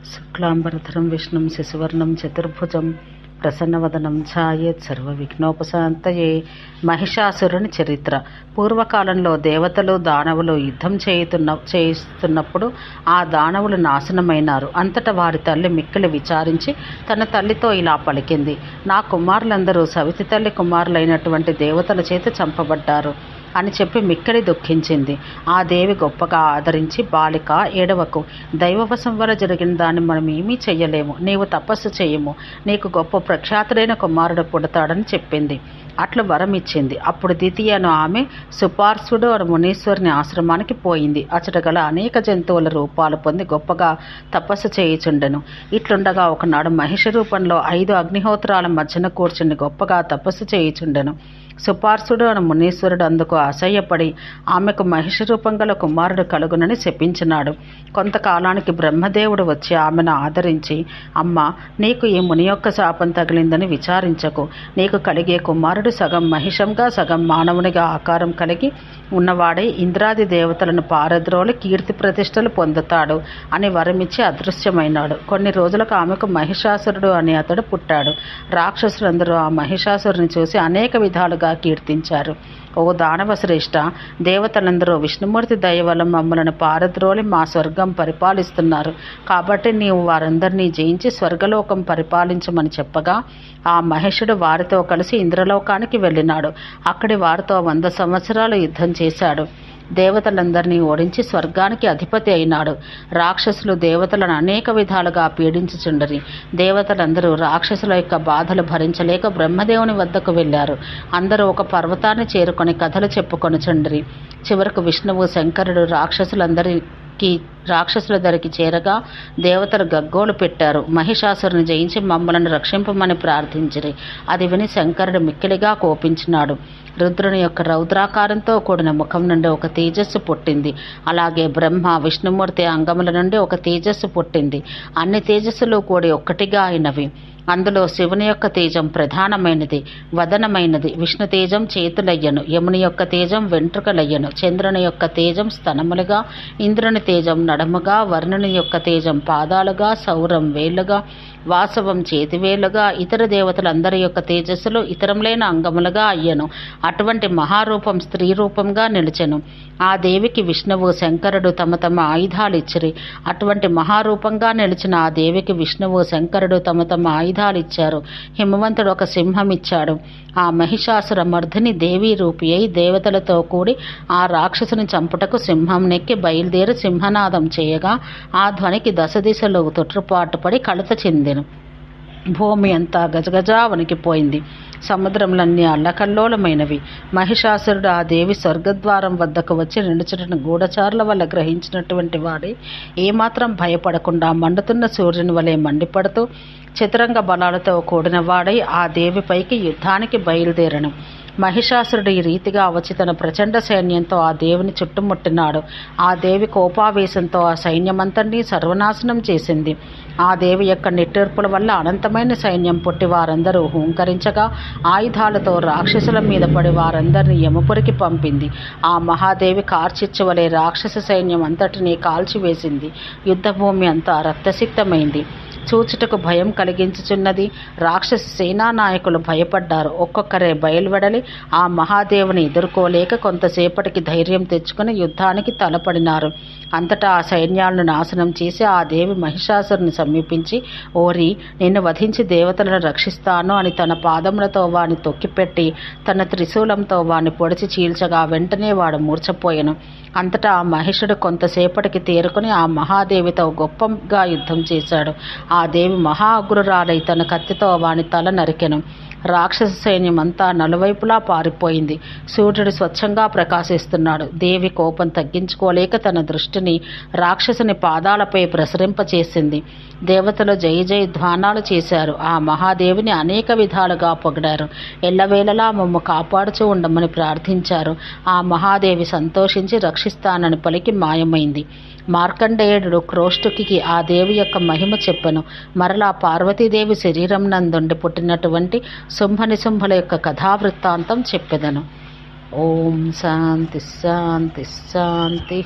శుక్లాంబరధరం విష్ణుం శశివర్ణం చతుర్భుజం ప్రసన్నవదనం ఛాయేత్ సర్వవిఘ్నోపశాంతయే. మహిషాసురుని చరిత్ర. పూర్వకాలంలో దేవతలు దానవులు యుద్ధం చేస్తున్నప్పుడు ఆ దానవులు నాశనమైనారు. అంతటా వారి తల్లి మిక్కిలి విచారించి తన తల్లితో ఇలా పలికింది: నా కుమారులందరూ సవితి తల్లి కుమారులైనటువంటి దేవతల చేత చంపబడ్డారు అని చెప్పి మిక్కిలి దుఃఖించింది. ఆ దేవి గొప్పగా ఆదరించి, బాలిక ఏడవకు, దైవవశం వల్ల జరిగిన దాన్ని మనం ఏమీ చెయ్యలేము, నీవు తపస్సు చేయము, నీకు గొప్ప ప్రఖ్యాతుడైన కుమారుడు పుడతాడని చెప్పింది. అట్లు వరం ఇచ్చింది. అప్పుడు ద్వితీయను ఆమె సుపార్శ్వుడు అని మునీశ్వరుని ఆశ్రమానికి పోయింది. అచట గల అనేక జంతువుల రూపాలు పొంది గొప్పగా తపస్సు చేయుచుండెను. ఇట్లుండగా ఒకనాడు మహిష రూపంలో 5 అగ్నిహోత్రాల మధ్యన కూర్చుని గొప్పగా తపస్సు చేయుచుండెను. సుపార్శ్వుడు అని మునీశ్వరుడు అందుకు అసహ్యపడి ఆమెకు మహిష రూపం గల కుమారుడు కలుగునని శపించినాడు. కొంతకాలానికి బ్రహ్మదేవుడు వచ్చి ఆమెను ఆదరించి, అమ్మ, నీకు ఈ ముని యొక్క శాపం తగిలిందని విచారించకు. నీకు కలిగే కుమారుడు సగం మహిషంగా సగం మానవునిగా ఆకారం కలిగి ఉన్నవాడై ఇంద్రాది దేవతలను పారద్రోలి కీర్తి ప్రతిష్టలు పొందుతాడు అని వరమిచ్చి అదృశ్యమైనాడు. కొన్ని రోజులకు ఆమెకు మహిషాసురుడు అని అతడు పుట్టాడు. రాక్షసులందరూ ఆ మహిషాసురుని చూసి అనేక విధాలుగా కీర్తించారు. ఓ దానవ శ్రేష్ఠ, దేవతలందరూ విష్ణుమూర్తి దయ వల్ల మమ్మలను పారద్రోలి మా స్వర్గం పరిపాలిస్తున్నారు. కాబట్టి నీవు వారందరినీ జయించి స్వర్గలోకం పరిపాలించమని చెప్పగా ఆ మహేషుడు వారితో కలిసి ఇంద్రలోకానికి వెళ్ళినాడు. అక్కడి వారితో 100 సంవత్సరాలు యుద్ధం చేశాడు. దేవతలందరినీ ఓడించి స్వర్గానికి అధిపతి అయినాడు. రాక్షసులు దేవతలను అనేక విధాలుగా పీడించుచుండరి. దేవతలందరూ రాక్షసుల యొక్క బాధలు భరించలేక బ్రహ్మదేవుని వద్దకు వెళ్ళారు. అందరూ ఒక పర్వతాన్ని చేరుకొని కథలు చెప్పుకొనుచుండరి. చివరకు విష్ణువు శంకరుడు రాక్షసుల దరికి చేరగా దేవతలు గగ్గోలు పెట్టారు. మహిషాసురుని జయించి మమ్మలను రక్షింపమని ప్రార్థించిరి. అది విని శంకరుడు మిక్కిలిగా కోపించినాడు. రుద్రుని యొక్క రౌద్రాకారంతో కూడిన ముఖం నుండి ఒక తేజస్సు పుట్టింది. అలాగే బ్రహ్మ విష్ణుమూర్తి అంగముల నుండి ఒక తేజస్సు పుట్టింది. అన్ని తేజస్సులు కూడి ఒక్కటిగా అయినవి. అందులో శివుని యొక్క తేజం ప్రధానమైనది, వదనమైనది. విష్ణు తేజం చేతులయ్యను, యముని యొక్క తేజం వెంట్రుకలయ్యను, చంద్రుని యొక్క తేజం స్తనములుగా, ఇంద్రుని తేజం నడముగా, వరుణుని యొక్క తేజం పాదాలుగా, సౌరం వేళ్లుగా, వాసవం చేతివేలుగా, ఇతర దేవతలందరి యొక్క తేజస్సులు ఇతరములైన అంగములుగా అయ్యను. అటువంటి మహారూపం స్త్రీ రూపంగా నిలిచెను. ఆ దేవికి విష్ణువు శంకరుడు తమ తమ ఆయుధాలు ఇచ్చిరి. అటువంటి మహారూపంగా నిలిచిన ఆ దేవికి విష్ణువు శంకరుడు తమ తమ ఆయుధాలు ఇచ్చారు. హిమవంతుడు ఒక సింహం ఇచ్చాడు. ఆ మహిషాసుర మర్దిని దేవీ రూపి అయి దేవతలతో కూడి ఆ రాక్షసుని చంపుటకు సింహం నెక్కి బయలుదేరి సింహనాదం చేయగా ఆ ధ్వనికి 10 దిశలు తొట్రుపాటుపడి కలత చెందెను. భూమి అంతా గజగజా వణికిపోయింది. సముద్రములన్నీ అల్లకల్లోలమైనవి. మహిషాసురుడు ఆ దేవి స్వర్గద్వారం వద్దకు వచ్చి నిలుచుటను గూఢచారుల వల్ల గ్రహించినటువంటి వాడే ఏమాత్రం భయపడకుండా మండుతున్న సూర్యుని వలె మండిపడుతూ చతురంగ బలాలతో కూడిన వాడై ఆ దేవిపైకి యుద్ధానికి బయలుదేరను. మహిషాసురుడు ఈ రీతిగా వచ్చి తన ప్రచండ సైన్యంతో ఆ దేవిని చుట్టుముట్టినాడు. ఆ దేవి కోపావేశంతో ఆ సైన్యమంతటినీ సర్వనాశనం చేసింది. ఆ దేవి యొక్క నిట్టూర్పుల వల్ల అనంతమైన సైన్యం పుట్టి వారందరూ హూంకరించగా ఆయుధాలతో రాక్షసుల మీద పడి వారందరినీ యమపురికి పంపింది. ఆ మహాదేవి కార్చిచ్చువలే రాక్షస సైన్యం అంతటినీ కాల్చివేసింది. యుద్ధభూమి అంతా రక్తసిక్తమైంది. చూచుటకు భయం కలిగించుచున్నది. రాక్షస సేనా నాయకులు భయపడ్డారు. ఒక్కొక్కరే బయలువెడలి ఆ మహాదేవుని ఎదుర్కోలేక కొంతసేపటికి ధైర్యం తెచ్చుకుని యుద్ధానికి తలపడినారు. అంతటా ఆ సైన్యాలను నాశనం చేసి ఆ దేవి మహిషాసురుని సమీపించి, ఓరి, నిన్ను వధించి దేవతలను రక్షిస్తాను అని తన పాదములతో వాని తొక్కిపెట్టి తన త్రిశూలంతో వాని పొడిచి చీల్చగా వెంటనే వాడు మూర్ఛపోయెను. అంతటా ఆ మహిషుడు కొంతసేపటికి తేరుకుని ఆ మహాదేవితో గొప్పగా యుద్ధం చేశాడు. ఆ దేవి మహా అగ్రురాలై తన కత్తితో వాని తల నరికెను. రాక్షస సైన్యం అంతా నలువైపులా పారిపోయింది. సూర్యుడు స్వచ్ఛంగా ప్రకాశిస్తున్నాడు. దేవి కోపం తగ్గించుకోలేక తన దృష్టిని రాక్షసుని పాదాలపై ప్రసరింపచేసింది. దేవతలు జయ జయ ధ్వానాలు చేశారు. ఆ మహాదేవిని అనేక విధాలుగా పొగిడారు. ఎల్లవేళలా మమ్మ కాపాడుచూ ఉండమని ప్రార్థించారు. ఆ మహాదేవి సంతోషించి రక్షిస్తానని పలికి మాయమైంది. మార్కండేయుడు క్రోష్టుకి ఆ దేవి యొక్క మహిమ చెప్పెను. మరలా పార్వతీదేవి శరీరం నందుండి పుట్టినటువంటి శుంభనిశుంభుల యొక్క కథావృత్తాంతం చెప్పెదను. ఓం శాంతి శాంతి శాంతి.